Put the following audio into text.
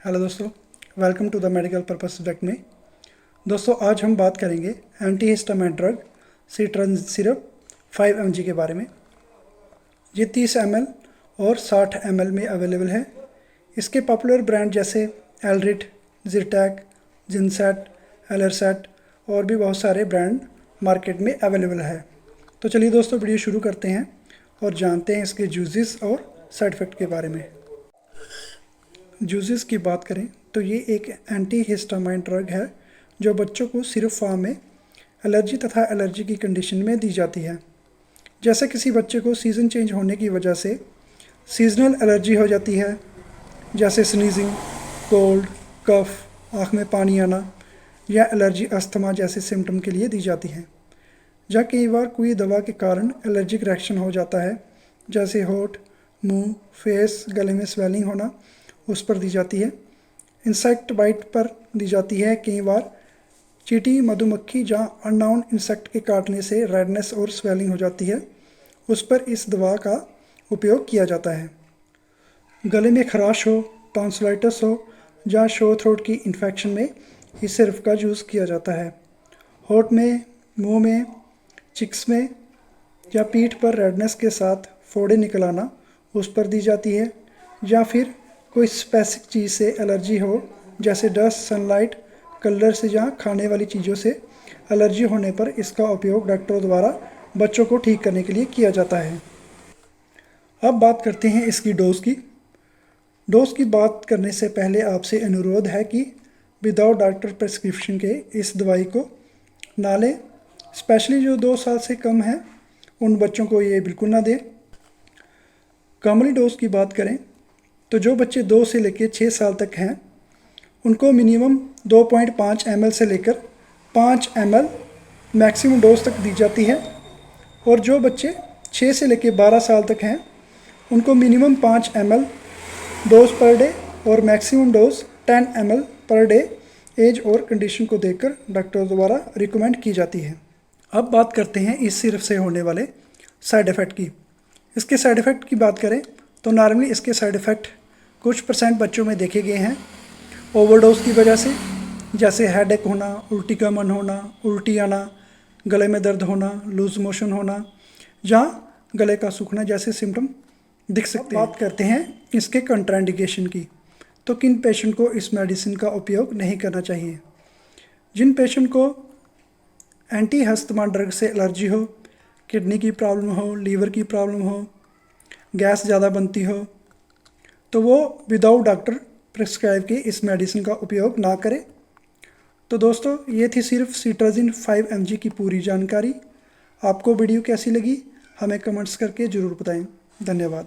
Hello दोस्तों, welcome to the medical purpose subject में। दोस्तों आज हम बात करेंगे anti histamine drug cetirizine syrup 5 mg के बारे में। ये 30 ml और 60 ml में अवेलेबल है। इसके पॉपुलर ब्रांड जैसे एलरिट, जिरटैक, जिनसेट, एलरसेट और भी बहुत सारे ब्रांड मार्केट में अवेलेबल है। तो चलिए दोस्तों वीडियो शुरू करते हैं और जानते हैं इसके यूजेस और साइड इफ़ेक्ट के बारे में। यूजेस की बात करें तो ये एक एंटी हिस्टामाइन ड्रग है जो बच्चों को सिरप फॉर्म में एलर्जी तथा एलर्जी की कंडीशन में दी जाती है। जैसे किसी बच्चे को सीज़न चेंज होने की वजह से सीजनल एलर्जी हो जाती है, जैसे स्नीजिंग, कोल्ड, कफ, आँख में पानी आना या एलर्जी अस्थमा जैसे सिम्टम के लिए दी जाती है। या कई बार कोई दवा के कारण एलर्जिक रिएक्शन हो जाता है, जैसे होठ, मुंह, फेस, गले में स्वेलिंग होना, उस पर दी जाती है। इंसेक्ट बाइट पर दी जाती है। कई बार चींटी, मधुमक्खी या अननाउन इंसेक्ट के काटने से रेडनेस और स्वेलिंग हो जाती है, उस पर इस दवा का उपयोग किया जाता है। गले में खराश हो, टॉन्सिलाइटिस हो या शोर थ्रोट की इन्फेक्शन में इस सिरप का यूज़ किया जाता है। होठ में, मुंह में, चिक्स में या पीठ पर रेडनेस के साथ फोड़े निकल आना, उस पर दी जाती है। या फिर कोई स्पेसिफिक चीज़ से एलर्जी हो, जैसे डस्ट, सनलाइट, कलर से या खाने वाली चीज़ों से एलर्जी होने पर इसका उपयोग डॉक्टरों द्वारा बच्चों को ठीक करने के लिए किया जाता है। अब बात करते हैं इसकी डोज की। डोज की बात करने से पहले आपसे अनुरोध है कि विदाउट डॉक्टर प्रिस्क्रिप्शन के इस दवाई को ना लें। स्पेशली जो 2 साल से कम है उन बच्चों को ये बिल्कुल ना दें। कॉमनली डोज की बात करें तो जो बच्चे 2 से लेकर 6 साल तक हैं उनको मिनिमम 2.5 ml से लेकर 5 ml मैक्सिमम डोज तक दी जाती है। और जो बच्चे 6 से लेकर 12 साल तक हैं उनको minimum 5 ml dose per day और maximum dose 10 ml per day age और कंडीशन को देखकर डॉक्टर द्वारा रिकमेंड की जाती है। अब बात करते हैं इस सिरप से होने वाले साइड इफ़ेक्ट की। इसके साइड इफ़ेक्ट की बात करें तो नॉर्मली इसके साइड इफ़ेक्ट कुछ % बच्चों में देखे गए हैं ओवरडोज की वजह से, जैसे हेडेक होना, उल्टी का मन होना, उल्टी आना, गले में दर्द होना, लूज मोशन होना या गले का सूखना जैसे सिम्टम दिख सकते हैं। बात करते हैं इसके कंट्राइंडिकेशन की। तो किन पेशेंट को इस मेडिसिन का उपयोग नहीं करना चाहिए? जिन पेशेंट को एंटी हिस्टामाइन ड्रग से एलर्जी हो, किडनी की प्रॉब्लम हो, लीवर की प्रॉब्लम हो, गैस ज़्यादा बनती हो, तो वो विदाउट डॉक्टर प्रिस्क्राइब के इस मेडिसिन का उपयोग ना करें। तो दोस्तों ये थी सिर्फ सीट्रजिन 5 mg की पूरी जानकारी। आपको वीडियो कैसी लगी हमें कमेंट्स करके ज़रूर बताएं। धन्यवाद।